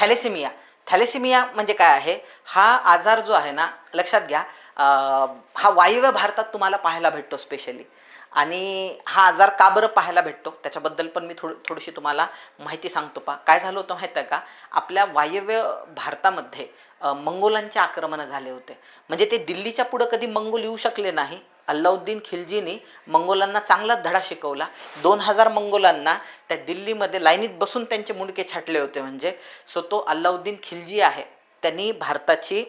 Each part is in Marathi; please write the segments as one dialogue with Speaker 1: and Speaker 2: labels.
Speaker 1: थॅलेसेमिया. थॅलेसेमिया म्हणजे काय आहे? हा आजार जो आहे ना, लक्षात घ्या, हा वायव्य भारतात तुम्हाला पाहायला भेटतो स्पेशली. आणि हा आजार का बरं पाहायला भेटतो त्याच्याबद्दल पण मी थोडीशी तुम्हाला माहिती सांगतो. काय झालं होतं माहिती आहे का? आपल्या वायव्य भारतामध्ये मंगोलांचे आक्रमण झाले होते. म्हणजे ते दिल्लीच्या पुढं कधी मंगोल येऊ शकले नाही. अल्लाउद्दीन खिल्जीनी मंगोलांना चांगलाच धडा शिकवला. 2000 मंगोलांना त्या दिल्लीमध्ये लाईनीत बसून त्यांचे मुंडके छाटले होते. म्हणजे सो तो अल्लाउद्दीन खिल्जी आहे, त्यांनी भारताची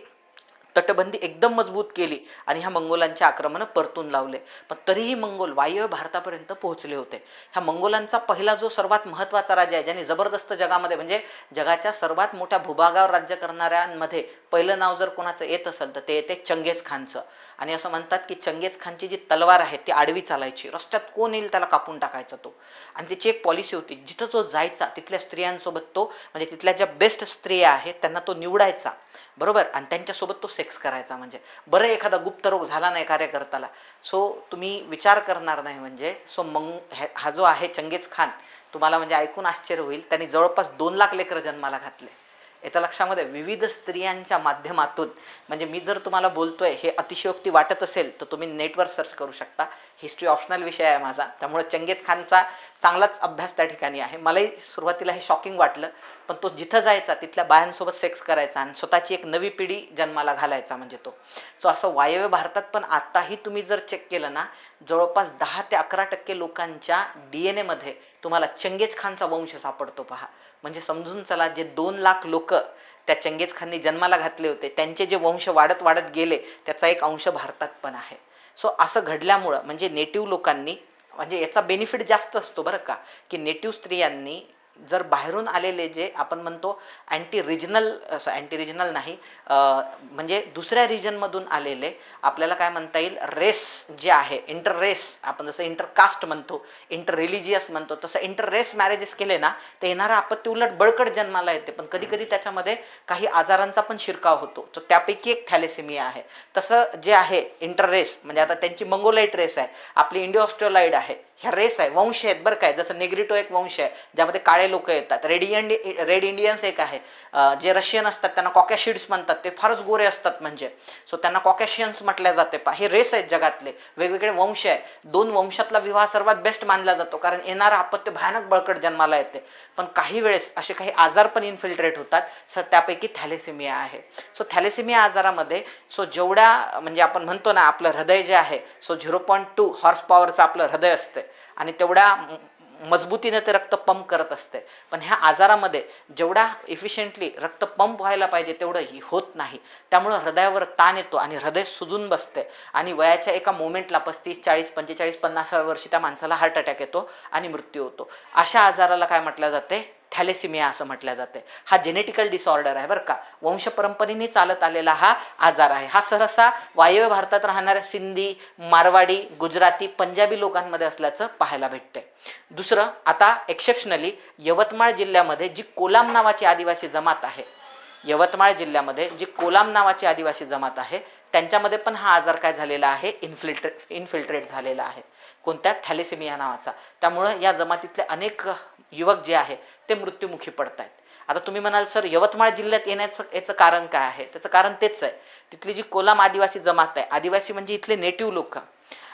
Speaker 1: तटबंदी एकदम मजबूत केली आणि ह्या मंगोलांचे आक्रमण परतून लावले. पण तरीही मंगोल वायव्य भारतापर्यंत पोहोचले होते. ह्या मंगोलांचा पहिला जो सर्वात महत्त्वाचा राजा आहे, ज्याने जबरदस्त जगामध्ये म्हणजे जगाच्या सर्वात मोठ्या भूभागावर राज्य करणाऱ्यांमध्ये पहिलं नाव जर कोणाचं येत असेल तर ते येते चंगेज खानचं. आणि असं म्हणतात की चंगेज खानची जी तलवार आहे ती आडवी चालायची, रस्त्यात कोण येईल त्याला कापून टाकायचा तो. आणि त्याची एक पॉलिसी होती, जिथं जो जायचा तिथल्या स्त्रियांसोबत तो म्हणजे तिथल्या ज्या बेस्ट स्त्रिया आहेत त्यांना तो निवडायचा, बरोबर, आणि त्यांच्यासोबत तो सेक्स करायचा. म्हणजे बरं एखादा गुप्त रोग झाला नाही कार्यकर्त्याला, सो तुम्ही विचार करणार नाही. म्हणजे सो हा जो आहे चंगेज खान, तुम्हाला म्हणजे ऐकून आश्चर्य होईल, त्यांनी जवळपास 2 लाख लेकरं जन्माला घातले. याच्या लक्षामध्ये विविध स्त्रियांच्या माध्यमातून. म्हणजे मी जर तुम्हाला बोलतोय हे अतिशयोक्ती वाटत असेल तर तुम्ही नेटवर सर्च करू शकता. हिस्ट्री ऑप्शनल विषय आहे माझा, त्यामुळे चंगेज खानचा चांगलाच अभ्यास त्या ठिकाणी आहे. मलाही सुरुवातीला हे शॉकिंग वाटलं, पण तो जिथं जायचा तिथल्या बायांसोबत सेक्स करायचा आणि स्वतःची एक नवी पिढी जन्माला घालायचा म्हणजे तो. सो असं वायव्य भारतात पण आताही तुम्ही जर चेक केलं ना, जवळपास 10 ते 11% लोकांच्या DNA मध्ये तुम्हाला चंगेज खानचा वंश सापडतो. पहा, म्हणजे समजून चला, जे 2 लाख लोक त्या चंगेज खाननी जन्माला घातले होते त्यांचे जे वंश वाढत वाढत गेले त्याचा एक अंश भारतात पण आहे. सो असं घडल्यामुळं म्हणजे नेटिव्ह लोकांनी, म्हणजे याचा बेनिफिट जास्त असतो बरं का, की नेटिव्ह स्त्रियांनी जर बाहेरून आलेले जे आपण म्हणतो अँटी रिजनल नाही, म्हणजे दुसऱ्या रिजनमधून आलेले, आपल्याला काय म्हणता येईल, रेस जे आहे, इंटर रेस, आपण जसं इंटर कास्ट म्हणतो, इंटर रिलिजियस म्हणतो, तसं इंटर रेस मॅरेजेस केले ना ते येणारा आपत्ती उलट बळकट जन्माला येते. पण कधी कधी त्याच्यामध्ये काही आजारांचा पण शिरकाव होतो. तर त्यापैकी एक थॅलेसेमिया आहे. तसं जे आहे इंटर रेस, म्हणजे आता त्यांची मंगोलाईट रेस आहे, आपली इंडिओ ऑस्ट्रेलाइड आहे, ह्या रेस आहे, वंश आहेत बरं काय. जसं नेग्रिटो एक वंश आहे ज्यामध्ये काळे लोक येतात, रेड इंडियन्स एक आहे, जे रशियन असतात त्यांना कॉकॅशिड्स म्हणतात, ते फारच गोरे असतात म्हणजे, सो त्यांना कॉकॅशियन्स म्हटल्या जाते. हे रेस आहेत जगातले, वेगवेगळे वंश आहे. 2 वंशातला विवाह सर्वात बेस्ट मानला जातो, कारण येणारा आपत्ती भयानक बळकट जन्माला येते. पण काही वेळेस असे काही आजार पण इन्फिल्ट्रेट होतात, सर त्यापैकी थॅलेसेमिया आहे. सो थॅलेसेमिया आजारामध्ये सो जेवढ्या म्हणजे आपण म्हणतो ना आपलं हृदय जे आहे, सो 0.2 हॉर्स पॉवरचं आपलं हृदय असते आणि तेवढ्या मजबूतीने ते रक्त पंप करत असते. पण ह्या आजारामध्ये जेवढा इफिशियंटली रक्त पंप व्हायला पाहिजे तेवढंही होत नाही. त्यामुळं हृदयावर ताण येतो आणि हृदय सुजून बसते आणि वयाच्या एका मोमेंटला 35, 40, 45, 50व्या वर्षी त्या माणसाला हार्ट अटॅक येतो आणि मृत्यू होतो. अशा आजाराला काय म्हटलं जाते? थॅलेसेमिया असं म्हटलं जाते. हा जेनेटिकल डिसऑर्डर आहे बरं का, वंश परंपरेने चालत आलेला हा आजार आहे. हा सहसा वायव्य भारतात राहणाऱ्या सिंधी, मारवाडी, गुजराती, पंजाबी लोकांमध्ये असल्याचं पाहायला भेटते. दुसरं, आता एक्सेप्शनली यवतमाळ जिल्ह्यामध्ये जी कोलाम नावाची आदिवासी जमात आहे, यवतमाळ जिल्ह्यामध्ये जी कोलाम नावाची आदिवासी जमात आहे त्यांच्यामध्ये पण हा आजार काय झालेला आहे? इन्फिल्ट्रेट झालेला आहे. कोणत्या? थॅलेसेमिया नावाचा. त्यामुळं या जमातीतले अनेक युवक जे आहे ते मृत्युमुखी पडत आहेत. आता तुम्ही म्हणाल सर यवतमाळ जिल्ह्यात येण्याचं याचं कारण काय आहे? त्याचं कारण तेच आहे, तिथली जी कोलाम आदिवासी जमात आहे, आदिवासी म्हणजे इथले नेटिव्ह लोक.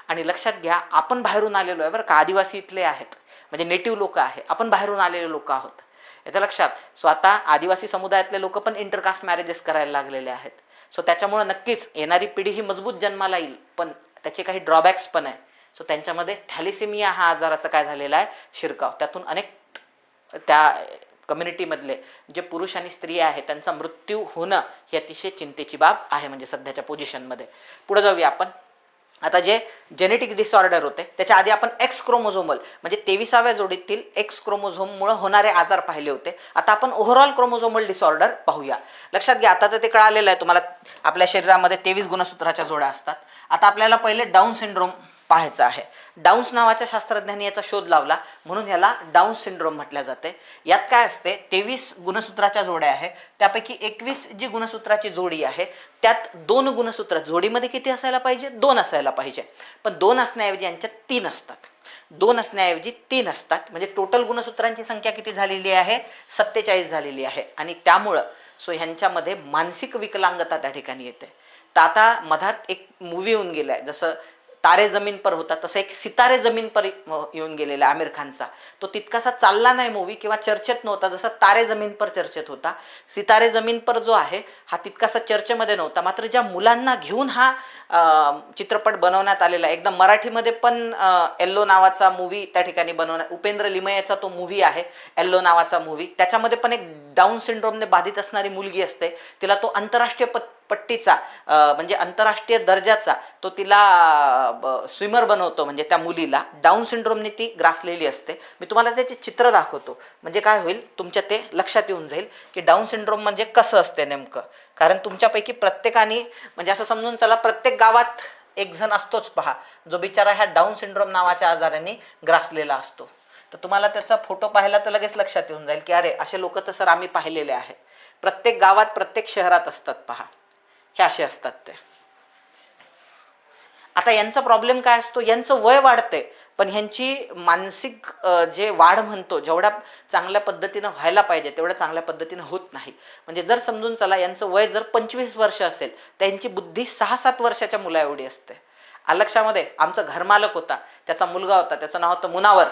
Speaker 1: आणि लक्षात घ्या, आपण बाहेरून आलेलो आहे बरं का, आदिवासी इथले आहेत म्हणजे नेटिव्ह लोक आहे, आपण बाहेरून आलेले लोक आहोत याचं लक्षात. सो आता आदिवासी समुदायातले लोक पण इंटरकास्ट मॅरेजेस करायला लागलेले आहेत. सो त्याच्यामुळे नक्कीच येणारी पिढी ही मजबूत जन्माला येईल, पण त्याचे काही ड्रॉबॅक्स पण आहे. सो त्यांच्यामध्ये थॅलेसेमिया हा आजाराचा काय झालेला आहे? शिरकाव. त्यातून अनेक त्या कम्युनिटीमधले जे पुरुष आणि स्त्री आहे त्यांचा मृत्यू होणं ही अतिशय चिंतेची बाब आहे म्हणजे सध्याच्या पोझिशनमध्ये. पुढे जाऊया आपण. आता जे जेनेटिक डिसऑर्डर होते त्याच्या आधी आपण एक्स क्रोमोझोमल म्हणजे 23व्या जोडीतील एक्स क्रोमोझोममुळे होणारे आजार पाहिले होते. आता आपण ओव्हरऑल क्रोमोझोमल डिसऑर्डर पाहूया. लक्षात घ्या, आता तर ते कळालेलं आहे तुम्हाला, आपल्या शरीरामध्ये 23 गुणसूत्राच्या जोड्या असतात. आता आपल्याला पहिले डाऊन सिंड्रोम पाहायचं आहे. डाऊन्स नावाच्या शास्त्रज्ञांनी याचा शोध लावला म्हणून याला डाऊन सिंड्रोम म्हटल्या जाते. यात काय असते? 23 गुणसूत्राच्या जोड्या आहे, त्यापैकी 21 जी गुणसूत्राची जोडी आहे त्यात 2 गुणसूत्र, जोडीमध्ये किती असायला पाहिजे? 2 असायला पाहिजे, पण 2 असण्याऐवजी यांच्यात 3 असतात. 2 असण्याऐवजी 3 असतात. म्हणजे टोटल गुणसूत्रांची संख्या किती झालेली आहे? 47 झालेली आहे. आणि त्यामुळं ह्यांच्यामध्ये मानसिक विकलांगता त्या ठिकाणी येते. तर आता मधात एक मूवी येऊन गेलाय, जसं तारे जमीन पर होता तसं एक सितारे जमीन पर येऊन गेलेला आमिर खानचा. तो तितकासा चालला नाही मूवी किंवा चर्चेत नव्हता जसा तारे जमीन पर चर्चेत होता. सितारे जमीन पर जो आहे हा तितकासा चर्चेमध्ये नव्हता. मात्र ज्या मुलांना घेऊन हा चित्रपट बनवण्यात आलेला आहे, एकदम मराठीमध्ये पण एल्लो नावाचा मूवी त्या ठिकाणी बनवण्यात, उपेंद्र लिमयेचा तो मूवी आहे एल्लो नावाचा मूवी. त्याच्यामध्ये पण एक डाऊन सिंड्रोमने बाधित असणारी मुलगी असते. तिला तो आंतरराष्ट्रीय पट्टीचा म्हणजे आंतरराष्ट्रीय दर्जाचा तो तिला स्विमर बनवतो. म्हणजे त्या मुलीला डाऊन सिंड्रोमने ती ग्रासलेली असते. मी तुम्हाला त्याचे चित्र दाखवतो, म्हणजे काय होईल तुमच्या ते लक्षात येऊन जाईल की डाऊन सिंड्रोम म्हणजे कसं असते नेमकं. कारण तुमच्यापैकी प्रत्येकाने, म्हणजे असं समजून चला, प्रत्येक गावात एक जण असतोच पहा जो बिचारा ह्या डाऊन सिंड्रोम नावाच्या आजाराने ग्रासलेला असतो. तर तुम्हाला त्याचा फोटो पाहिला तर लगेच लक्षात येऊन जाईल की अरे असे लोक तर सर आम्ही पाहिलेले आहे. प्रत्येक गावात प्रत्येक शहरात असतात पहा, हे असे असतात ते. आता यांचा प्रॉब्लेम काय असतो, यांचं वय वाढते पण ह्यांची मानसिक जे वाढ म्हणतो जेवढ्या चांगल्या पद्धतीनं व्हायला पाहिजे तेवढ्या चांगल्या पद्धतीनं होत नाही. म्हणजे जर समजून चला यांचं वय जर 25 वर्ष असेल तर यांची बुद्धी 6-7 वर्षाच्या मुला एवढी असते. लक्षामध्ये आमचा घरमालक होता, त्याचा मुलगा होता, त्याचं नाव होतं मुनावर.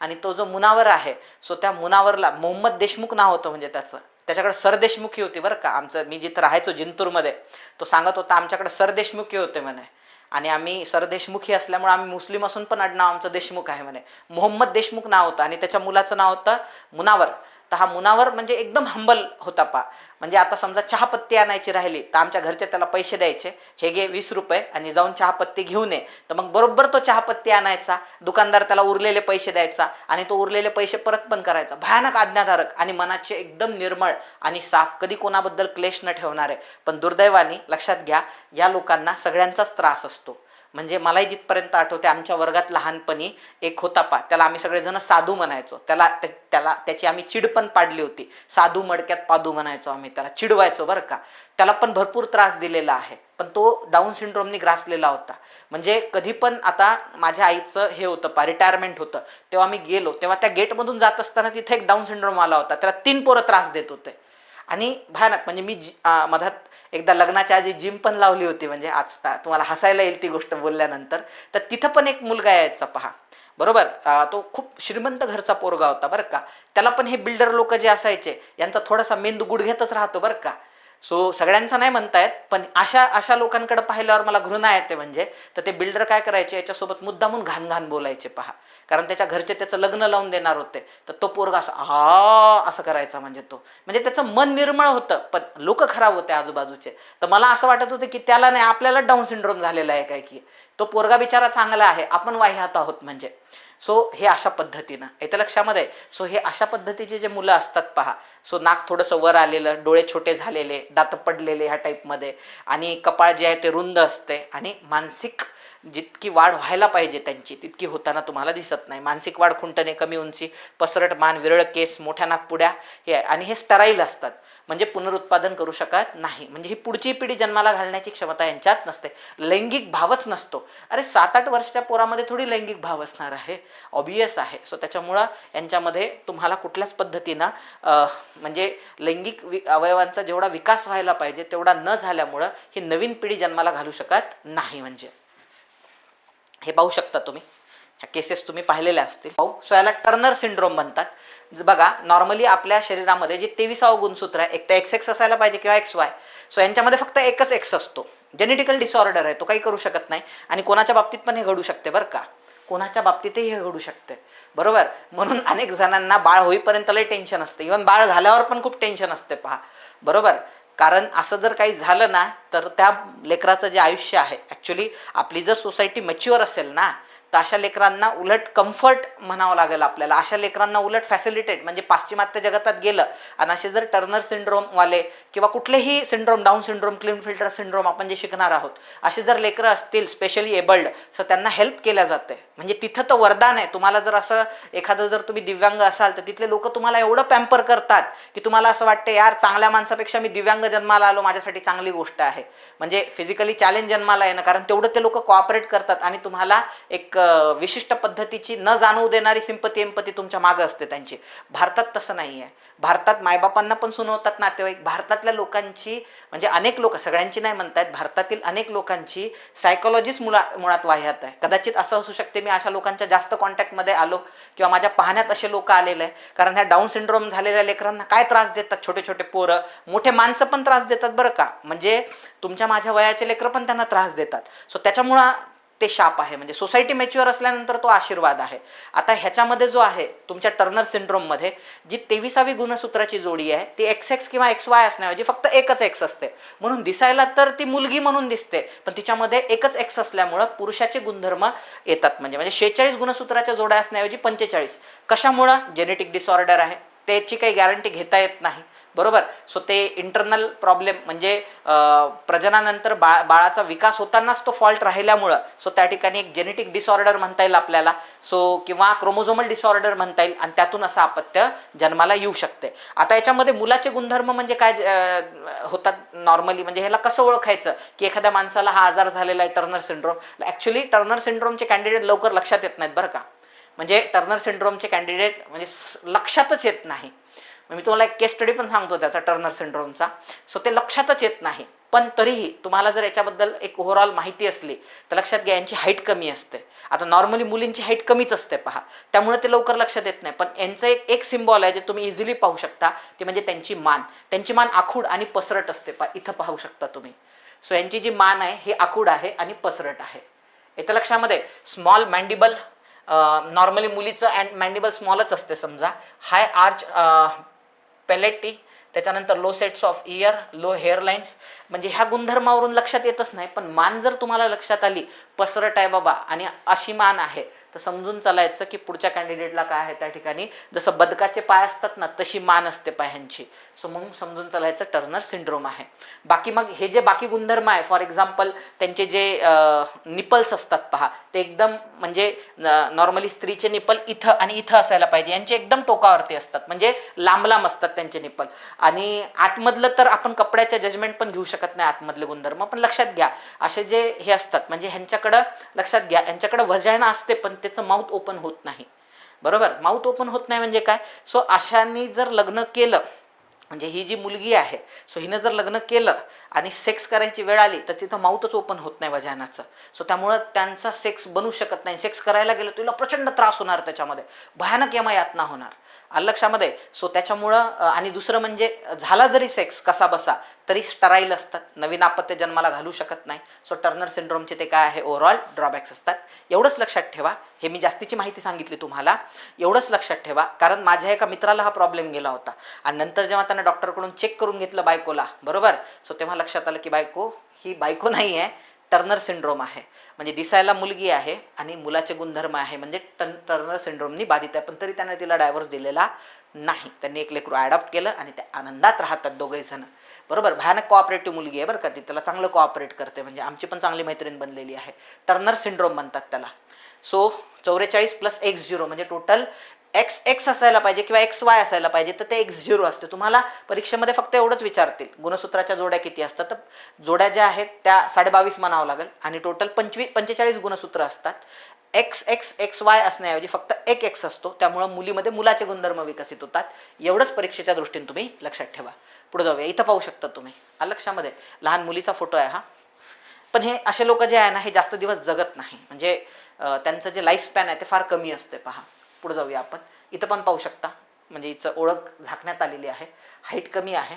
Speaker 1: आणि तो जो मुनावर आहे त्या मुनावरला मोहम्मद देशमुख नाव होतं, म्हणजे त्याच्याकडे सरदेशमुखी होती बरं का. मी जिथं राहायचो जिंतूरमध्ये, तो सांगत होता आमच्याकडे सरदेशमुखी होते म्हणे. आणि आम्ही सरदेशमुखी असल्यामुळे आम्ही मुस्लिम असून पण आडनाव आमचं देशमुख आहे म्हणे. मोहम्मद देशमुख नाव होतं आणि त्याच्या मुलाचं नाव होतं मुनावर. तर हा मुनावर म्हणजे एकदम हंबल होता पा. म्हणजे आता समजा चहापत्ती आणायची राहिली तर आमच्या घरचे त्याला पैसे द्यायचे, हे घे 20 रुपये आणि जाऊन चहापत्ती घेऊन ये. तर मग बरोबर तो चहापत्ती आणायचा, दुकानदार त्याला उरलेले पैसे द्यायचा आणि तो उरलेले पैसे परत पण करायचा. भयानक आज्ञाधारक आणि मनाचे एकदम निर्मळ आणि साफ, कधी कोणाबद्दल क्लेश न ठेवणारे. पण दुर्दैवाने लक्षात घ्या या लोकांना सगळ्यांचाच त्रास असतो. म्हणजे मलाही जिथपर्यंत आठवते आमच्या वर्गात लहानपणी एक होता पा, त्याला आम्ही सगळेजण साधू म्हणायचो. त्याची आम्ही चिड पण पाडली होती. साधू मडक्यात पादू म्हणायचो आम्ही, त्याला चिडवायचो बरं का. त्याला पण भरपूर त्रास दिलेला आहे, पण तो डाऊन सिंड्रोमने ग्रासलेला होता. म्हणजे कधी पण, आता माझ्या आईचं हे होतं पा, रिटायरमेंट होतं, तेव्हा मी गेलो तेव्हा त्या गेटमधून जात असताना तिथे एक डाऊन सिंड्रोम आला होता. त्याला 3 पोरं त्रास देत होते आणि भयानक. म्हणजे मी मधात एकदा लग्नाच्या आधी जिम पण लावली होती. म्हणजे आज तुम्हाला हसायला येईल ती गोष्ट बोलल्यानंतर. तर तिथं पण एक मुलगा यायचा पहा, बरोबर. तो खूप श्रीमंत घरचा पोरगा होता बरं का. त्याला पण हे बिल्डर लोक जे असायचे यांचा थोडासा मेंदू गुडघ्यातच राहतो बरं का. सगळ्यांचा नाही म्हणतायत, पण अशा लोकांकडे पाहिल्यावर मला घृणा येते. म्हणजे तर ते बिल्डर काय करायचे, याच्यासोबत मुद्दामून घाण घाण बोलायचे पहा. कारण त्याच्या घरचे त्याचं लग्न लावून देणार होते. तर तो पोरगा असं करायचा. म्हणजे त्याचं मन निर्मळ होतं, पण लोक खराब होते आजूबाजूचे. तर मला असं वाटत होतं की त्याला नाही, आपल्याला डाऊन सिंड्रोम झालेला आहे काय, की तो पोरगा बिचारा चांगला आहे, आपण वाह्यात आहोत. म्हणजे हे अशा पद्धतीनं येतं लक्षामध्ये. हे अशा पद्धतीचे जे मुलं असतात पहा, नाक थोडंसं वर आलेलं, डोळे छोटे झालेले, दात पडलेले ह्या टाईपमध्ये, आणि कपाळ जे आहे ते रुंद असते, आणि मानसिक जितकी वाढ व्हायला पाहिजे त्यांची तितकी होताना तुम्हाला दिसत नाही. मानसिक वाढ खुंटणे, कमी उंची, पसरट मान, विरळ केस, मोठ्या नागपुड्या, हे आहे. आणि हे स्टराईल असतात, म्हणजे पुनरुत्पादन करू शकत नाही. म्हणजे ही पुढची पिढी जन्माला घालण्याची क्षमता यांच्यात नसते. लैंगिक भावच नसतो. अरे 7-8 वर्षाच्या पोरामध्ये थोडी लैंगिक भाव असणार आहे, ऑब्वियस आहे. त्याच्यामुळं यांच्यामध्ये तुम्हाला कुठल्याच पद्धतीनं म्हणजे लैंगिक अवयवांचा जेवढा विकास व्हायला पाहिजे तेवढा न झाल्यामुळं ही नवीन पिढी जन्माला घालू शकत नाही. म्हणजे हे पाहू शकता तुम्ही, ह्या केसेस तुम्ही पाहिलेल्या असतील. याला टर्नर सिंड्रोम म्हणतात. बघा, नॉर्मली आपल्या शरीरामध्ये जे 23वां गुणसूत्र आहे, एक तर XX असायला पाहिजे किंवा XY. यांच्यामध्ये फक्त एकच X असतो. जेनेटिकल डिसऑर्डर आहे, तो काही करू शकत नाही. आणि कोणाच्या बाबतीत पण हे घडू शकते बरं का, कोणाच्या बाबतीतही हे घडू शकते, बरोबर. म्हणून अनेक जणांना बाळ होईपर्यंत लय टेन्शन असते, इव्हन बाळ झाल्यावर पण खूप टेन्शन असते पहा, बरोबर. कारण असं जर काही झालं ना तर त्या लेकराचं जे आयुष्य आहे, ॲक्च्युली आपली जर सोसायटी मॅच्युअर असेल ना तर अशा लेकरांना उलट कम्फर्ट म्हणावं लागेल आपल्याला. अशा लेकरांना उलट फॅसिलिटेट, म्हणजे पाश्चिमात्य जगतात गेलं आणि असे जर टर्नर सिंड्रोमवाले किंवा कुठलेही syndrome, down syndrome, clean filter syndrome आपण जे शिकणार आहोत, असे जर लेकरं असतील स्पेशली एबल्ड, तर त्यांना हेल्प केल्या जाते. म्हणजे तिथं तर वरदान आहे. तुम्हाला जर असं एखादं, जर तुम्ही दिव्यांग असाल तर तिथले लोक तुम्हाला एवढं पॅम्पर करतात की तुम्हाला असं वाटतं यार चांगल्या माणसापेक्षा मी दिव्यांग जन्माला आलो, माझ्यासाठी चांगली गोष्ट आहे. म्हणजे फिजिकली चॅलेंज जन्माला येणं, कारण तेवढं ते लोक कोऑपरेट करतात आणि तुम्हाला एक विशिष्ट पद्धतीची न जाणवू देणारी सिंपती एम्पती तुमच्या मागं असते त्यांची. भारतात तसं नाही आहे. भारतात मायबापांना पण सुनवतात नातेवाईक. भारतातल्या लोकांची म्हणजे अनेक लोक, सगळ्यांची नाही म्हणतायत, भारतातील अनेक लोकांची सायकोलॉजीच मुळात वाह्यात आहे. कदाचित असं असू शकते मी अशा लोकांच्या जास्त कॉन्टॅक्टमध्ये आलो किंवा माझ्या पाहण्यात असे लोक आलेले आहे, कारण ह्या डाऊन सिंड्रोम झालेल्या लेकरांना काय त्रास देतात, छोटे छोटे पोरं, मोठे माणसं पण त्रास देतात बरं का. म्हणजे तुमच्या माझ्या वयाचे लेकरं पण त्यांना त्रास देतात. सो त्याच्यामुळं ते शाप आहे. म्हणजे सोसायटी मॅच्युअर असल्यानंतर तो आशीर्वाद आहे. आता ह्याच्यामध्ये जो आहे तुमच्या टर्नर सिंड्रोममध्ये जी 23वी गुणसूत्राची जोडी आहे ती XX किंवा XY असण्याऐवजी फक्त एकच X असते. म्हणून दिसायला तर ती मुलगी म्हणून दिसते, पण तिच्यामध्ये एकच X असल्यामुळं पुरुषाचे गुणधर्म येतात. म्हणजे 46 गुणसूत्राच्या जोड्या असण्याऐवजी 45. कशामुळं? जेनेटिक डिसऑर्डर आहे, त्याची काही गॅरंटी घेता येत नाही, बरोबर. सो ते इंटरनल प्रॉब्लेम म्हणजे प्रजनानंतर बाळाचा विकास होतानाच तो फॉल्ट राहिल्यामुळं सो त्या ठिकाणी एक जेनेटिक डिसऑर्डर म्हणता येईल आपल्याला, सो किंवा क्रोमोझोमल डिसऑर्डर म्हणता येईल, आणि त्यातून असं अपत्य जन्माला येऊ शकते. आता याच्यामध्ये मुलाचे गुणधर्म म्हणजे काय होतात नॉर्मली, म्हणजे ह्याला कसं ओळखायचं की एखाद्या माणसाला हा आजार झालेला आहे टर्नर सिंड्रोम. ॲक्च्युली टर्नर सिंड्रोमचे कॅन्डिडेट लवकर लक्षात येत नाहीत बरं का. म्हणजे टर्नर सिंड्रोमचे कॅन्डिडेट म्हणजे लक्षातच येत नाही. मी तुम्हाला एक केस स्टडी पण सांगतो त्याचा टर्नर सिंड्रोमचा. सो ते लक्षातच येत नाही, पण तरीही तुम्हाला जर याच्याबद्दल एक ओव्हरऑल माहिती असली तर लक्षात घ्या यांची हाईट कमी असते. आता नॉर्मली मुलींची हाईट कमीच असते पहा, त्यामुळे ते लवकर लक्षात येत नाही. पण यांचं एक सिम्बॉल आहे जे तुम्ही इझिली पाहू शकता, ते म्हणजे त्यांची मान. त्यांची मान आखूड आणि पसरट असते. इथं पाहू शकता तुम्ही. सो यांची जी मान आहे ही आखूड आहे आणि पसरट आहे. येतं लक्षामध्ये. स्मॉल मॅन्डिबल, नॉर्मली मुलीचं मॅन्डिबल स्मॉलच असते समजा. हाय आर्च पेलेटी, त्याच्यानंतर low sets of ear, low hairlines. म्हणजे ह्या गुणधर्मावरून लक्षात येतच नाही, पण मान जर तुम्हाला लक्षात आली, पसरट आहे बाबा आणि अशी मान आहे, तर समजून चालायचं की पुढच्या कॅन्डिडेटला काय आहे त्या ठिकाणी जसं बदकाचे पाय असतात ना तशी मान असते पायांची. सो मग समजून चालायचं टर्नर सिंड्रोम आहे. बाकी मग हे जे बाकी गुणधर्म आहे, फॉर एक्झाम्पल त्यांचे जे निपल्स असतात पहा, ते एकदम म्हणजे नॉर्मली स्त्रीचे निपल इथं आणि इथं असायला पाहिजे, यांचे एकदम टोकावरती असतात, म्हणजे लांब लांब असतात त्यांचे निपल. आणि आतमधलं तर आपण कपड्याच्या जजमेंट पण घेऊ शकत नाही आतमधले गुणधर्म, पण लक्षात घ्या असे जे हे असतात म्हणजे ह्यांच्याकडं लक्षात घ्या यांच्याकडं व्हजायना असते पण त्याचं माउथ ओपन होत नाही, बरोबर. माउथ ओपन होत नाही म्हणजे काय? सो अशांनी जर लग्न केलं, म्हणजे ही जी मुलगी आहे सो हिनं जर लग्न केलं आणि सेक्स करायची वेळ आली तर तिथं माउथच ओपन होत नाही वजानाचं. सो त्यामुळं त्यांचा सेक्स बनू शकत नाही. सेक्स करायला गेलं तुला प्रचंड त्रास होणार, त्याच्यामध्ये भयानक यातना होणार, लक्षामध्ये. सो त्याच्यामुळं आणि दुसरं म्हणजे झाला जरी सेक्स कसा बसा तरी स्टराईल असतात, नवीन अपत्य जन्माला घालू शकत नाही. सो टर्नर सिंड्रोमचे ते काय आहे ओव्हरऑल ड्रॉबॅक्स असतात. एवढंच लक्षात ठेवा. हे मी जास्तीची माहिती सांगितली तुम्हाला, एवढंच लक्षात ठेवा, कारण माझ्या एका मित्राला हा प्रॉब्लेम गेला होता आणि नंतर जेव्हा त्यानं डॉक्टरकडून चेक करून घेतलं बायकोला, बरोबर. सो तेव्हा लक्षात आलं की ही बायको नाही आहे, टर्नर सिंड्रोम आहे. म्हणजे दिसायला मुलगी आहे आणि मुलाचे गुणधर्म आहे, म्हणजे टर्नर सिंड्रोमनी बाधित आहे. पण तरी त्याने तिला डायव्होर्स दिलेला नाही. त्यांनी एक लेकरू अडॉप्ट केलं आणि त्या आनंदात राहतात दोघे जण, बरोबर. भयानक कोऑपरेटिव्ह मुलगी आहे बरं का ती, त्याला चांगलं कोऑपरेट करते. म्हणजे आमची पण चांगली मैत्रीण बनलेली आहे. टर्नर सिंड्रोम म्हणतात त्याला. सो 44 + X0 म्हणजे टोटल XX असायला पाहिजे किंवा XY असायला पाहिजे, तर ते X0 असते. तुम्हाला परीक्षेमध्ये फक्त एवढंच विचारतील गुणसूत्राच्या जोड्या किती असतात, तर जोड्या ज्या आहेत त्या 22.5 म्हणावं लागेल आणि टोटल 45 गुणसूत्र असतात. XX XY असण्याऐवजी फक्त एक X असतो, त्यामुळं मुलीमध्ये मुलाचे गुणधर्म विकसित होतात. एवढंच परीक्षेच्या दृष्टीने तुम्ही लक्षात ठेवा. पुढे जाऊया. इथं पाहू शकता तुम्ही लक्षामध्ये लहान मुलीचा फोटो आहे हा. पण हे असे लोक जे आहे ना हे जास्त दिवस जगत नाही, म्हणजे त्यांचं जे लाईफ स्पॅन आहे ते फार कमी असते पहा. पुढे जाऊया आपण. इथं पण पाहू शकता, म्हणजे हिचं ओळख झाकण्यात आलेली आहे. हाईट कमी आहे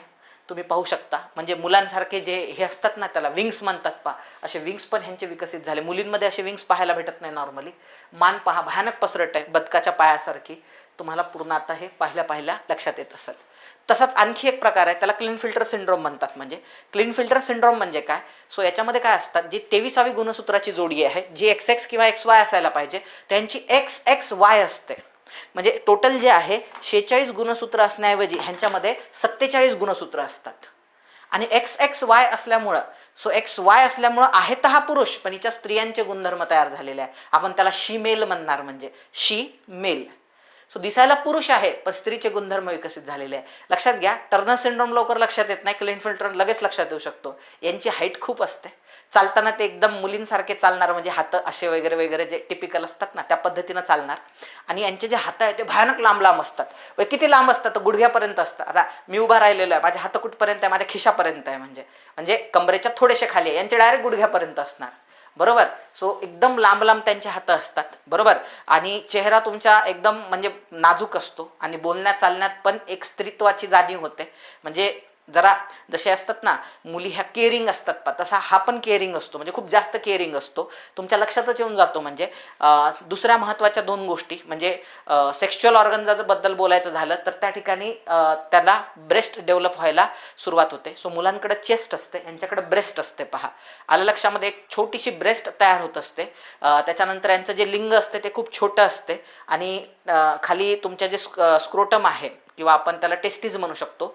Speaker 1: तुम्ही पाहू शकता. म्हणजे मुलांसारखे जे हे असतात ना त्याला विंग्स म्हणतात पहा, असे विंग्स पण ह्यांचे विकसित झाले. मुलींमध्ये असे विंग्स पाहायला भेटत नाही नॉर्मली. मान पहा भयानक पसरट आहे, बदकाच्या पायासारखी. तुम्हाला पूर्ण आता हे पाहिल्या लक्षात येत असेल. तसाच आणखी एक प्रकार आहे, त्याला क्लीन फिल्टर सिंड्रोम म्हणतात. म्हणजे क्लीन फिल्टर सिंड्रोम म्हणजे काय? सो याच्यामध्ये काय असतात, जी 23वी गुणसूत्राची जोडी आहे जी XX किंवा XY असायला पाहिजे त्यांची XXY असते. म्हणजे टोटल जे आहे 46 गुणसूत्र असण्याऐवजी ह्यांच्यामध्ये 47 गुणसूत्र असतात. आणि XXY असल्यामुळं XY असल्यामुळं आहे तर हा पुरुष, पण हिच्या स्त्रियांचे गुणधर्म तयार झालेले आहे. आपण त्याला शी मेल म्हणणार, म्हणजे शी मेल. सो दिसायला पुरुष आहे पण स्त्रीचे गुणधर्म विकसित झालेले आहे. लक्षात घ्या, टर्नर सिंड्रोम लवकर लक्षात येत नाही, क्लिनफिल्टर लगेच लक्षात येऊ शकतो. यांची हाईट खूप असते, चालताना ते एकदम मुलींसारखे चालणार, म्हणजे हात असे वगैरे वगैरे जे टिपिकल असतात ना त्या पद्धतीनं चालणार. आणि यांचे जे हात आहेत ते भयानक लांब लांब असतात. किती लांब असतात तर गुडघ्यापर्यंत असतात. आता मी उभा राहिलेलो आहे, माझे हात कुठपर्यंत आहे, माझ्या खिशापर्यंत आहे, म्हणजे कमरेच्या थोडेसे खाली आहे, यांचे डायरेक्ट गुडघ्यापर्यंत असणार. बरोबर. सो एकदम लांब लांब त्यांचे हात असतात. बरोबर. आणि चेहरा तुमचा एकदम म्हणजे नाजूक असतो आणि बोलण्यात चालण्यात पण एक स्त्रीत्वाची जाणीव होते. म्हणजे जरा जसे असतात ना मुली ह्या केअरिंग असतात तसा हा पण केअरिंग असतो, म्हणजे खूप जास्त केअरिंग असतो, तुमच्या लक्षातच येऊन जातो. म्हणजे दुसऱ्या महत्त्वाच्या 2 गोष्टी म्हणजे सेक्शुअल ऑर्गन बद्दल बोलायचं झालं तर त्या ठिकाणी त्याला ब्रेस्ट डेव्हलप व्हायला सुरुवात होते. सो मुलांकडे चेस्ट असते, यांच्याकडे ब्रेस्ट असते. पहा, आलं लक्षामध्ये, एक छोटीशी ब्रेस्ट तयार होत असते. त्याच्यानंतर यांचं जे लिंग असते ते खूप छोटं असते आणि खाली तुमच्या जे स्क्रोटम आहे किंवा आपण त्याला टेस्टीज म्हणू शकतो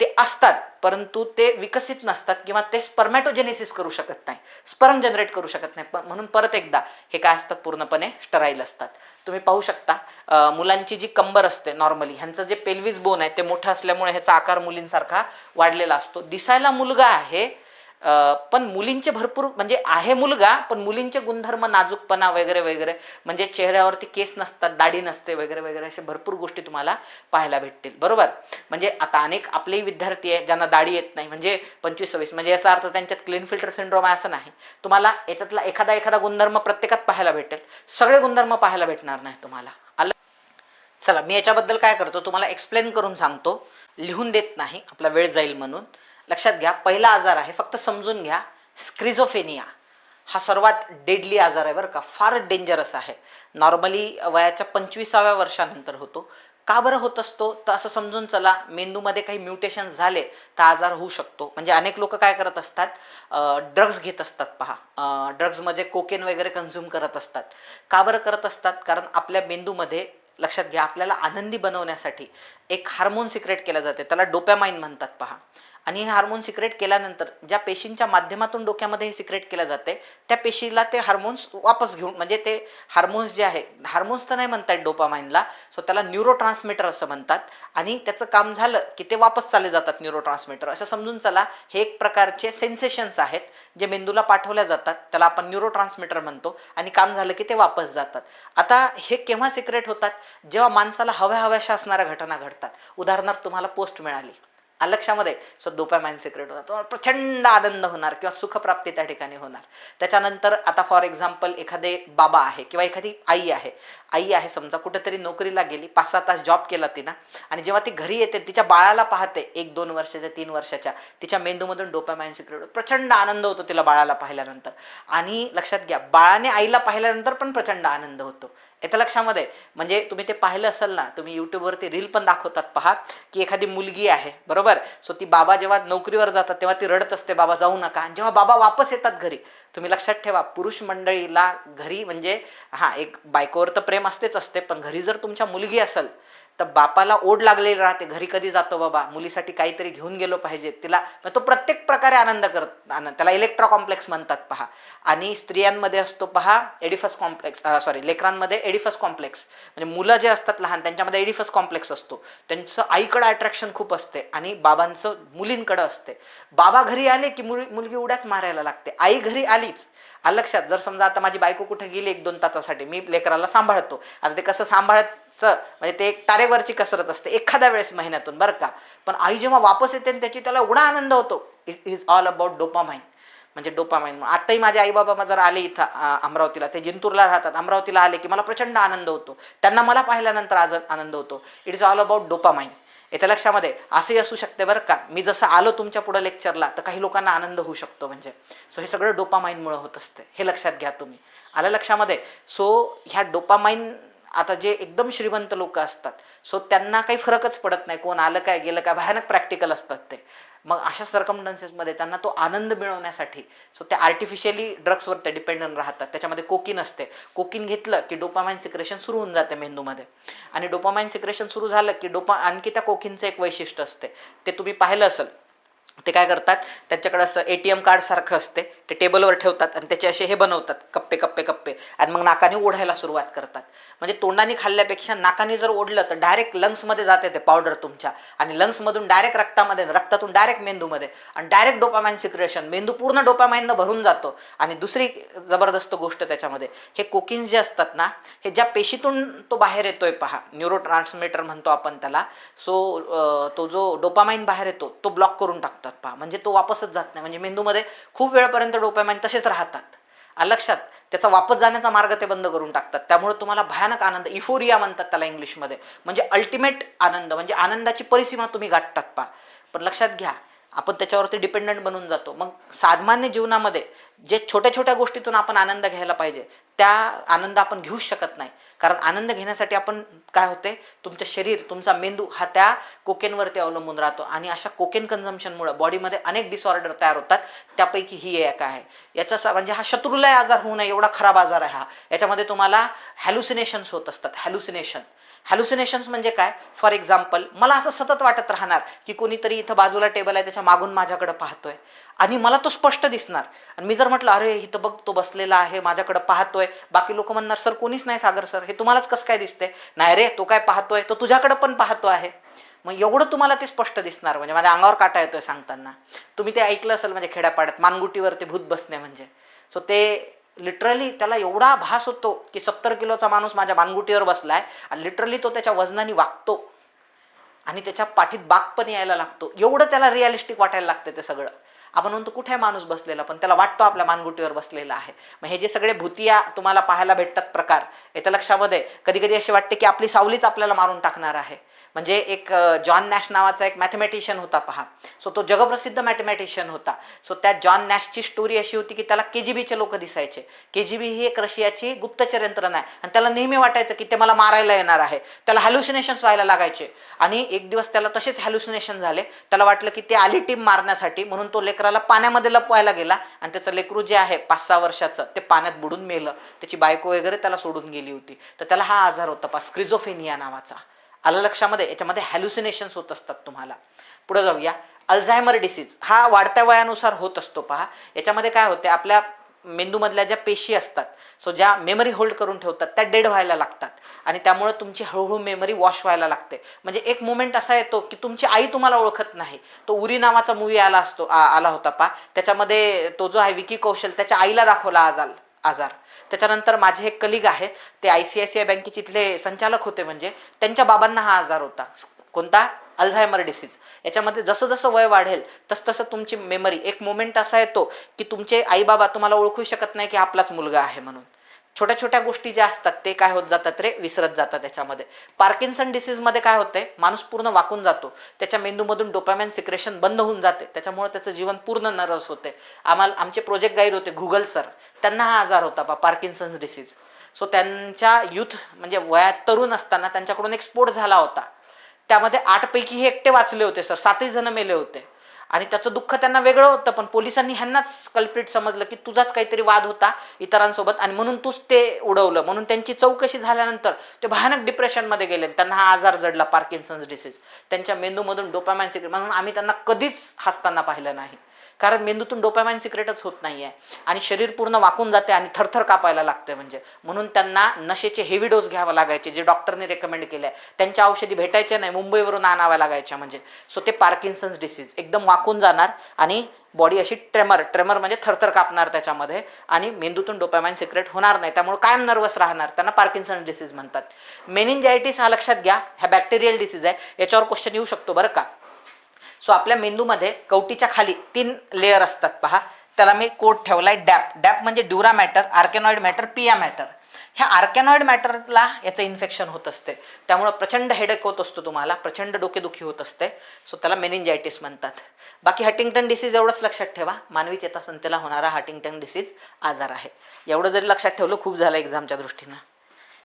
Speaker 1: ते असतात, परंतु ते विकसित नसतात किंवा ते स्पर्मॅटोजेनेसिस करू शकत नाही, स्पर्म जनरेट करू शकत नाही. म्हणून परत एकदा हे काय असतात, पूर्णपणे स्टराईल असतात. तुम्ही पाहू शकता मुलांची जी कंबर असते नॉर्मली, ह्यांचं जे पेल्विस बोन आहे ते मोठं असल्यामुळे ह्याचा आकार मुलींसारखा वाढलेला असतो. दिसायला मुलगा आहे पण मुलींचे भरपूर म्हणजे आहे मुलगा, पण मुलींचे गुणधर्म नाजूकपणा वगैरे वगैरे, म्हणजे चेहऱ्यावरती केस नसतात, दाढी नसते वगैरे वगैरे, अशा भरपूर गोष्टी तुम्हाला पाहायला भेटतील. बरोबर. म्हणजे आता अनेक आपलेही विद्यार्थी आहे ज्यांना दाढी येत नाही, म्हणजे 25-26, म्हणजे याचा अर्थ त्यांच्यात क्लिनफिल्टर सिंड्रोम आहे असं नाही. तुम्हाला याच्यातला एखादा गुणधर्म प्रत्येकात पाहायला भेटेल, सगळे गुणधर्म पाहायला भेटणार नाही तुम्हाला. चला, मी याच्याबद्दल काय करतो तुम्हाला एक्सप्लेन करून सांगतो, लिहून देत नाही, आपला वेळ जाईल म्हणून. लक्षात घ्या, पहिला आजार आहे, फक्त समजून घ्या, स्क्रिझोफेनिया. हा सर्वात डेडली आजार आहे बरं का, फारच डेंजरस आहे. नॉर्मली वयाच्या 25व्या वर्षानंतर होतो. का बरं होत असतो तर असं समजून चला, मेंदूमध्ये काही म्युटेशन झाले तर आजार होऊ शकतो. म्हणजे अनेक लोक काय करत असतात, ड्रग्ज घेत असतात. पहा, ड्रग्जमध्ये कोकेन वगैरे कन्झ्युम करत असतात. का बरं करत असतात, कारण आपल्या मेंदूमध्ये, लक्षात घ्या, आपल्याला आनंदी बनवण्यासाठी एक हार्मोन सिक्रेट केलं जाते, त्याला डोपॅमाइन म्हणतात. पहा, आणि हे हार्मोन सिक्रेट केल्यानंतर ज्या पेशींच्या माध्यमातून डोक्यामध्ये हे सिक्रेट केलं जाते त्या पेशीला ते हार्मोन्स वापस घेऊन, म्हणजे ते हार्मोन्स जे आहे, हार्मोन्स तर नाही म्हणतात डोपामाइनला, सो त्याला न्यूरोट्रान्समीटर असं म्हणतात. आणि त्याचं काम झालं की ते वापस चालले जातात न्यूरोट्रान्समीटर, असं समजून चला. हे एक प्रकारचे सेन्सेशन्स आहेत जे मेंदूला पाठवल्या जातात, त्याला आपण न्यूरोट्रान्समीटर म्हणतो, आणि काम झालं की ते वापस जातात. आता हे केव्हा सिक्रेट होतात, जेव्हा माणसाला हव्याशा असणाऱ्या घटना घडतात. उदाहरणार्थ तुम्हाला पोस्ट मिळाली, लक्षामध्ये, सो डोपामाइन सिक्रेट होतात, तुम्हाला प्रचंड आनंद होणार किंवा सुखप्राप्ती त्या ठिकाणी होणार. त्याच्यानंतर आता फॉर एक्झाम्पल एखादे बाबा आहे किंवा एखादी आई आहे समजा, कुठेतरी नोकरीला गेली, 5-6 तास जॉब केला तिनं, आणि जेव्हा ती घरी येते तिच्या बाळाला पाहते, 1-2 वर्षाच्या 3 वर्षाच्या, तिच्या मेंदूमधून डोपामाइन सिक्रेट, प्रचंड आनंद होतो तिला बाळाला पाहिल्यानंतर. आणि लक्षात घ्या, बाळाने आईला पाहिल्यानंतर पण प्रचंड आनंद होतो. येतं लक्षामध्ये. म्हणजे तुम्ही ते पाहिलं असेल ना, तुम्ही यूट्यूबवरती रील पण दाखवतात. पहा की एखादी मुलगी आहे, बरोबर, सो ती बाबा जेव्हा नोकरीवर जातात तेव्हा ती रडत असते, बाबा जाऊ नका. आणि जेव्हा बाबा वापस येतात घरी, तुम्ही लक्षात ठेवा, पुरुष मंडळीला घरी म्हणजे एक बायकोवर तर प्रेम असते, पण घरी जर तुमच्या मुलगी असेल तर बापाला ओढ लागलेली राहते, घरी कधी जातो बाबा, मुलीसाठी काहीतरी घेऊन गेलो पाहिजे तिला. तो प्रत्येक प्रकारे आनंद त्याला इलेक्ट्रा कॉम्प्लेक्स म्हणतात. पहा, आणि स्त्रियांमध्ये असतो पहा एडिफस कॉम्प्लेक्स, लेकरांमध्ये एडिफस कॉम्प्लेक्स, म्हणजे मुलं जे असतात लहान त्यांच्यामध्ये एडिफस कॉम्प्लेक्स असतो. त्यांचं आईकडे अट्रॅक्शन खूप असते आणि बाबांचं मुलींकडे असते. बाबा घरी आले की मुलगी उड्याच मारायला लागते, आई घरी आलीच. लक्षात, जर समजा आता माझी बायको कुठे गेली 1-2 तासासाठी, मी लेकराला सांभाळतो. आता ते कसं सांभाळायचं, म्हणजे ते एक तारेवरची कसरत असते, एखाद्या वेळेस महिन्यातून बरं का. पण आई जेव्हा वापस येते त्याची त्याला एवढा आनंद होतो. It is all about dopamine. म्हणजे डोपामाइन. आताही माझे आई बाबा जर आले इथं अमरावतीला, ते जिंतूरला राहतात, अमरावतीला आले की मला प्रचंड आनंद होतो, त्यांना मला पाहिल्यानंतर आज आनंद होतो. It is all about dopamine. येत्या लक्षामध्ये. असंही असू शकते बरं का, मी जसं आलो तुमच्या पुढे लेक्चरला तर काही लोकांना आनंद होऊ शकतो. म्हणजे सो हे सगळं डोपामाइनमुळे होत असते, हे लक्षात घ्या तुम्ही. आलं लक्षामध्ये. सो ह्या डोपामाइन, आता जे एकदम श्रीमंत लोक असतात, सो त्यांना काही फरकच पडत नाही, कोण आलं काय गेलं काय, भयानक प्रॅक्टिकल असतात ते. मग अशा सर्कमस्टन्सेसमध्ये त्यांना तो आनंद मिळवण्यासाठी सो ते आर्टिफिशियली ड्रग्सवर ते डिपेंडंट राहतात. त्याच्यामध्ये कोकीन असते, कोकीन घेतलं की डोपामाइन सिक्रेशन सुरू होऊन जाते मेंदूमध्ये. आणि डोपामाइन सिक्रेशन सुरू झालं की आणखी त्या कोकीनचं एक वैशिष्ट्य असते, ते तुम्ही पाहिलं असेल, ते काय करतात, त्यांच्याकडे असं ATM कार्ड सारखं असते, ते टेबलवर ठेवतात आणि त्याचे असे हे बनवतात कप्पे कप्पे कप्पे, आणि मग नाकाने ओढायला सुरुवात करतात. म्हणजे तोंडाने खाल्ल्यापेक्षा नाकाने जर ओढलं तर डायरेक्ट लंग्समध्ये जाते ते पावडर तुमच्या, आणि लंग्समधून डायरेक्ट रक्तामध्ये, रक्तातून डायरेक्ट मेंदूमध्ये, आणि डायरेक्ट डोपामाइन सिक्रेशन, मेंदू पूर्ण डोपामाइननं भरून जातो. आणि दुसरी जबरदस्त गोष्ट त्याच्यामध्ये, हे कोकिन्स जे असतात ना, हे ज्या पेशीतून तो बाहेर येतोय पहा, न्यूरो ट्रान्समीटर म्हणतो आपण त्याला. सो तो जो डोपामाइन बाहेर येतो तो ब्लॉक करून टाकतात पहा, म्हणजे तो वापसच जात नाही. म्हणजे मेंदूमध्ये खूप वेळपर्यंत डोपामाइन तसेच राहतात. लक्षात, त्याचा वापस जाण्याचा मार्ग ते बंद करून टाकतात. त्यामुळे तुम्हाला भयानक आनंद, इफोरिया म्हणतात त्याला इंग्लिशमध्ये, म्हणजे अल्टिमेट आनंद, म्हणजे आनंदाची परिसीमा तुम्ही गाठतात पहा. पण लक्षात घ्या, आपण त्याच्यावरती डिपेंडंट बनून जातो. मग सामान्य जीवनामध्ये जे छोट्या छोट्या गोष्टीतून आपण आनंद घ्यायला पाहिजे, त्या आनंद आपण घेऊच शकत नाही. कारण आनंद घेण्यासाठी आपण काय होते, तुमचं शरीर, तुमचा मेंदू हा त्या कोकेनवरती अवलंबून राहतो. आणि अशा कोकेन कन्झम्पशनमुळे बॉडीमध्ये अनेक डिसऑर्डर तयार होतात. त्यापैकी ही एक आहे. याचा म्हणजे हा शत्रुलय आजार होऊ नये एवढा खराब आजार आहे हा. याच्यामध्ये तुम्हाला हॅल्युसिनेशन्स होत असतात. हॅल्युसिनेशन्स म्हणजे काय, फॉर एक्झाम्पल, मला असं सतत वाटत राहणार की कोणीतरी इथं बाजूला टेबल आहे त्याच्या मागून माझ्याकडे पाहतोय, आणि मला तो स्पष्ट दिसणार. आणि मी जर म्हटलं अरे इथं बघ तो बसलेला आहे माझ्याकडे पाहतोय, बाकी लोक म्हणणार सर कोणीच नाही सागर सर, हे तुम्हालाच कसं काय दिसते. नाही रे, तो काय पाहतोय, तो तुझ्याकडे पण पाहतो आहे. मग एवढं तुम्हाला ते स्पष्ट दिसणार. म्हणजे माझ्या अंगावर काटा येतोय सांगताना. तुम्ही ते ऐकलं असेल, म्हणजे खेड्यापाड्यात मानगुटीवर ते भूत बसणे म्हणजे. सो ते लिटरली त्याला एवढा भास होतो की 70 किलोचा माणूस माझ्या मानगुटीवर बसलाय, आणि लिटरली तो त्याच्या वजनाने वागतो, आणि त्याच्या पाठीत बाक पण यायला लागतो. एवढं त्याला रिअलिस्टिक वाटायला लागतं ते सगळं. आपण म्हणतो कुठे माणूस बसलेला, पण त्याला वाटतो आपल्या मानगुटीवर बसलेला आहे. मग हे जे सगळे भूतिया तुम्हाला पाहायला भेटतात प्रकार, येत्या लक्षामध्ये कधी कधी असे वाटते की आपली सावलीच आपल्याला मारून टाकणार आहे. म्हणजे एक जॉन नॅश नावाचा एक मॅथमॅटिशियन होता पहा. सो तो जगप्रसिद्ध मॅथमॅटिशियन होता. सो त्या जॉन नॅशची स्टोरी अशी होती की त्याला KGBचे लोक दिसायचे. KGB ही एक रशियाची गुप्तचर यंत्रणा आहे, आणि त्याला नेहमी वाटायचं की ते मला मारायला येणार आहे. त्याला हॅल्युसिनेशन्स व्हायला लागायचे. आणि एक दिवस त्याला तसेच हॅल्युसिनेशन झाले. त्याला वाटलं की ते आली टीम मारण्यासाठी, म्हणून तो लेकराला पाण्यामध्ये लपवायला गेला, आणि त्याचं लेकरू जे आहे 5-6 वर्षाचं ते पाण्यात बुडून मेलं. त्याची बायको वगैरे त्याला सोडून गेली होती. तर त्याला हा आजार होता पहा, स्क्रिझोफेनिया नावाचा. आलं लक्षामध्ये. याच्यामध्ये हॅल्युसिनेशन्स होत असतात तुम्हाला. पुढे जाऊया. अल्झायमर डिसीज हा वाढत्या वयानुसार होत असतो पहा. याच्यामध्ये काय होते, आपल्या मेंदूमधल्या ज्या पेशी असतात, सो ज्या मेमरी होल्ड करून ठेवतात, त्या डेड व्हायला लागतात, आणि त्यामुळे तुमची हळूहळू मेमरी वॉश व्हायला लागते. म्हणजे एक मोमेंट असा येतो की तुमची आई तुम्हाला ओळखत नाही. तो उरी नावाचा मूवी आला होता पहा. त्याच्यामध्ये तो जो आहे विकी कौशल, त्याच्या आईला दाखवला आजार. त्याच्यानंतर माझे एक कलिग आहेत, ते ICICI बँकेचे इथले संचालक होते. म्हणजे त्यांच्या बाबांना हा आजार होता. कोणता, अल्झायमर डिसीज. याच्यामध्ये जसं जसं वय वाढेल तसं तुमची मेमरी, एक मोमेंट असा येतो की तुमचे आई बाबा तुम्हाला ओळखू शकत नाही की आपलाच मुलगा आहे म्हणून. छोट्या छोट्या गोष्टी ज्या असतात ते काय होत जातात रे, विसरत जातात. त्याच्यामध्ये पार्किन्सन डिसीजमध्ये काय होतंय, माणूस पूर्ण वाकून जातो. त्याच्या मेंदूमधून डोपामाइन सिक्रेशन बंद होऊन जाते. त्याच्यामुळे त्याचं जीवन पूर्ण नरस होते. आमचे प्रोजेक्ट गाईड होते गुगल सर, त्यांना हा आजार होता पार्किन्सन्स डिसीज. सो त्यांच्या युथ म्हणजे वयात तरुण असताना त्यांच्याकडून एक स्फोट झाला होता. त्यामध्ये 8 पैकी हे एकटे वाचले होते सर, 7 जण मेले होते. आणि त्याचं दुःख त्यांना वेगळं होतं, पण पोलिसांनी ह्यांनाच कल्प्रिट समजलं की तुझाच काहीतरी वाद होता इतरांसोबत, आणि म्हणून तूच ते उडवलं. म्हणून त्यांची चौकशी झाल्यानंतर ते भयानक डिप्रेशनमध्ये गेले. त्यांना हा आजार जडला, पार्किन्सन्स डिसीज. त्यांच्या मेंदूमधून डोपामाइन सिक्रेट, म्हणून आम्ही त्यांना कधीच हसताना पाहिलं नाही. कारण मेंदूतून डोपामाइन सिक्रेटच होत नाहीये, आणि शरीर पूर्ण वाकून जाते आणि थरथर कापायला लागते. म्हणजे म्हणून त्यांना नशेचे हेवी डोस घ्यावे लागायचे, जे डॉक्टरने रेकमेंड केले. त्यांच्या औषधी भेटायच्या नाही, मुंबईवरून आणाव्या लागायच्या. म्हणजे सो ते पार्किन्सन्स डिसीज एकदम वाकून जाणार, आणि बॉडी अशी ट्रेमर म्हणजे थरथर कापणार त्याच्यामध्ये, आणि मेंदूतून डोपामाइन सिक्रेट होणार नाही. त्यामुळे कायम नर्वस राहणार. त्यांना पार्किन्सन्स डिसीज म्हणतात. मेनिंजायटिस हा लक्षात घ्या, हा बॅक्टेरियल डिसीज आहे. याच्यावर क्वेश्चन येऊ शकतो बरं का. सो आपल्या मेंदूमध्ये कवटीच्या खाली 3 लेअर असतात पहा. त्याला मी कोड ठेवलाय डॅप म्हणजे ड्युरा मॅटर, आर्कॅनॉइड मॅटर, पिया मॅटर. ह्या आर्कॅनॉइड मॅटरला याचं इन्फेक्शन होत असते. त्यामुळे प्रचंड हेडेक होत असतो तुम्हाला, प्रचंड डोकेदुखी होत असते. सो त्याला मेनिंजायटिस म्हणतात. बाकी हंटिंग्टन डिसीज एवढंच लक्षात ठेवा, मानवी चेतासंस्थेला होणारा हंटिंग्टन डिसीज आजार आहे. एवढं जरी लक्षात ठेवलं खूप झालं एक्झामच्या दृष्टीनं.